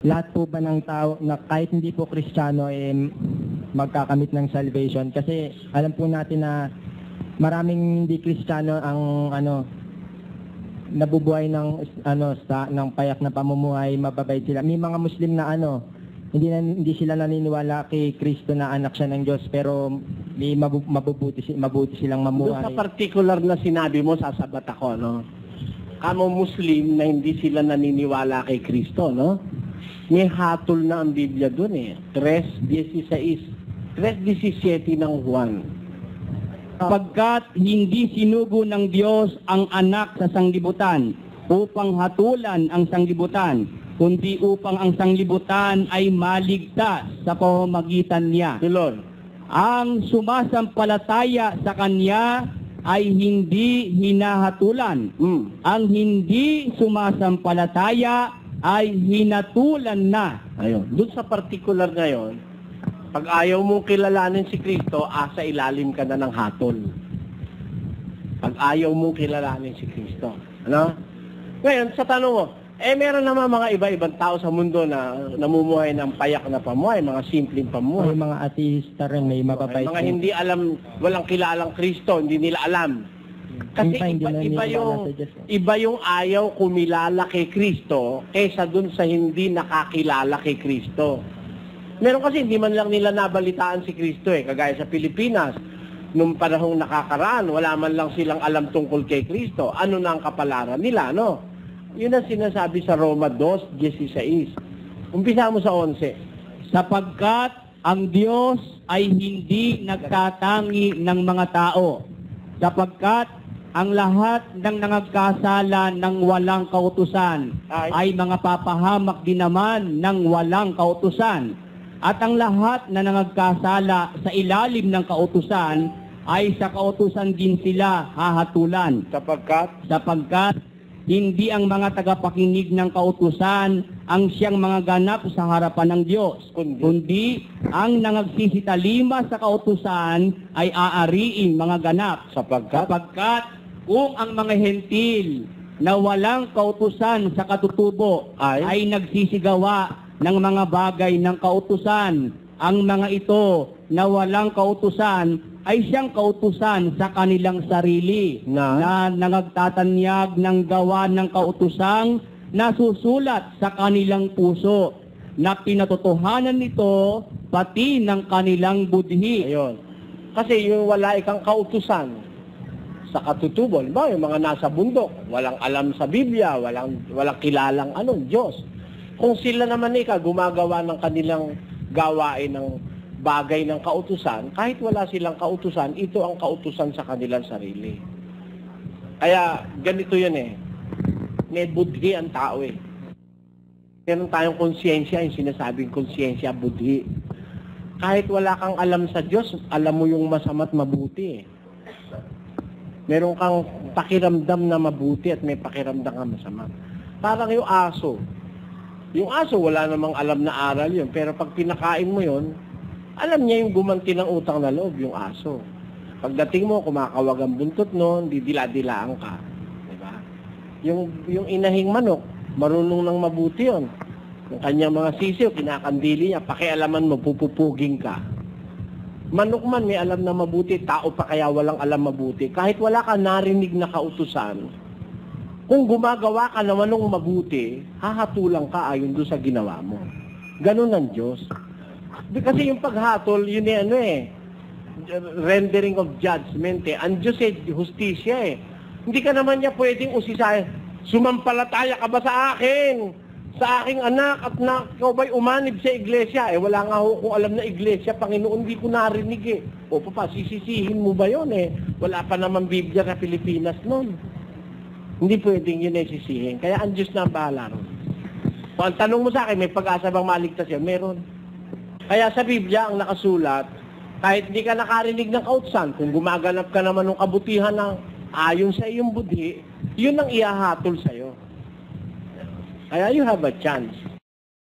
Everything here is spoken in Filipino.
lahat po ba ng tao na kahit hindi po Kristiyano magkakamit ng salvation? Kasi alam po natin na maraming hindi Kristiyano ang nabubuhay ng ng payak na pamumuhay, mababait sila. May mga Muslim na hindi sila naniniwala kay Kristo na anak siya ng Diyos, pero may mabuti silang mamuhay. Doon sa particular na sinabi mo, sasabat ako, no? Kamo Muslim na hindi sila naniniwala kay Kristo, no? May hatol na ang Biblia doon eh. 3:16 ng Juan. Sapagkat hindi sinugo ng Diyos ang anak sa sanglibutan upang hatulan ang sanglibutan, kundi upang ang sanglibutan ay maligtas sa pamamagitan niya. Tuloy. Ang sumasampalataya sa Kanya ay hindi hinahatulan. Ang hindi sumasampalataya ay hinatulan na. Ayun. Doon sa particular ngayon, pag ayaw mong kilalanin si Kristo, asa ilalim ka na ng hatol. Pag ayaw mong kilalanin si Kristo. Ano? Ngayon, sa tanong mo, meron naman mga iba-ibang tao sa mundo na namumuhay ng payak na pamuhay, mga simpleng pamuhay. May mga ateista rin, may mababait. Mga hindi alam, walang kilalang Kristo, hindi nila alam. Kasi iba yung ayaw kumilala kay Kristo kaysa dun sa hindi nakakilala kay Kristo. Meron kasi hindi man lang nila nabalitaan si Kristo kagaya sa Pilipinas. Nung panahong nakakaraan, wala man lang silang alam tungkol kay Kristo. Ano na ang kapalaran nila, no? Yun ang sinasabi sa Roma 2:16. Umpisa mo sa 11. Sapagkat ang Diyos ay hindi nagtatangi ng mga tao. Sapagkat ang lahat ng nangagkasala ng walang kautusan ay mga papahamak din naman ng walang kautusan. At ang lahat na nangagkasala sa ilalim ng kautusan ay sa kautusan din sila hahatulan. Sapagkat hindi ang mga tagapakinig ng kautusan ang siyang mga ganap sa harapan ng Diyos, kundi ang nangagsisitalima sa kautusan ay aariing mga ganap. Sapagkat kung ang mga hentil na walang kautusan sa katutubo ay nagsisigawa ng mga bagay ng kautusan, ang mga ito na walang kautusan ay siyang kautusan sa kanilang sarili na nangagtatanyag ng gawa ng kautusang nasusulat sa kanilang puso na pinatotohanan nito pati ng kanilang budhi. Ayun. Kasi yung wala ikang kautusan sa katutubo, ba yung mga nasa bundok, walang alam sa Biblia, walang kilalang Diyos. Kung sila naman gumagawa ng kanilang gawain ng bagay ng kautusan, kahit wala silang kautusan, ito ang kautusan sa kanilang sarili. Kaya ganito yun may budhi ang tao Meron tayong konsyensya, yung sinasabing konsyensya, budhi. Kahit wala kang alam sa Diyos, alam mo yung masama at mabuti Meron kang pakiramdam na mabuti at may pakiramdam na masama. Parang yung aso. Yung aso, wala namang alam na aral yun. Pero pag pinakain mo yun, alam niya yung gumanti ng utang na loob, yung aso. Pagdating mo, kumakawag ang buntot nun, didila-dilaan ka. Diba? Yung inahing manok, marunong nang mabuti yun. Yung kanyang mga sisiw, kinakandili niya, pakialaman mo, pupupuging ka. Manok man, may alam na mabuti, tao pa kaya walang alam mabuti. Kahit wala ka narinig na kautusan, kung gumagawa ka naman ng mabuti, hahatulang ka ayon doon sa ginawa mo. Ganun ang Diyos. Kasi yung paghatol, yun rendering of judgment Ang Diyos justisya Hindi ka naman niya pwedeng usisahin, sumampalataya ka ba sa akin? Sa aking anak at ikaw ba'y umanib sa iglesia? Wala nga ho kung alam na iglesia, Panginoon, hindi ko narinig O papa, sisisihin mo ba yun Wala pa naman Biblia sa Pilipinas noon. Hindi pwedeng yun sisihin. Kaya ang Diyos na ang bahala ron. Kung ang tanong mo sa akin, may pag-asa bang maligtas yan? Meron. Kaya sa Biblia, ang nakasulat, kahit hindi ka nakarinig ng kautusan, kung gumaganap ka naman ng kabutihan ng ayon sa iyong budhi, yun ang ihahatol sa'yo. Kaya you have a chance.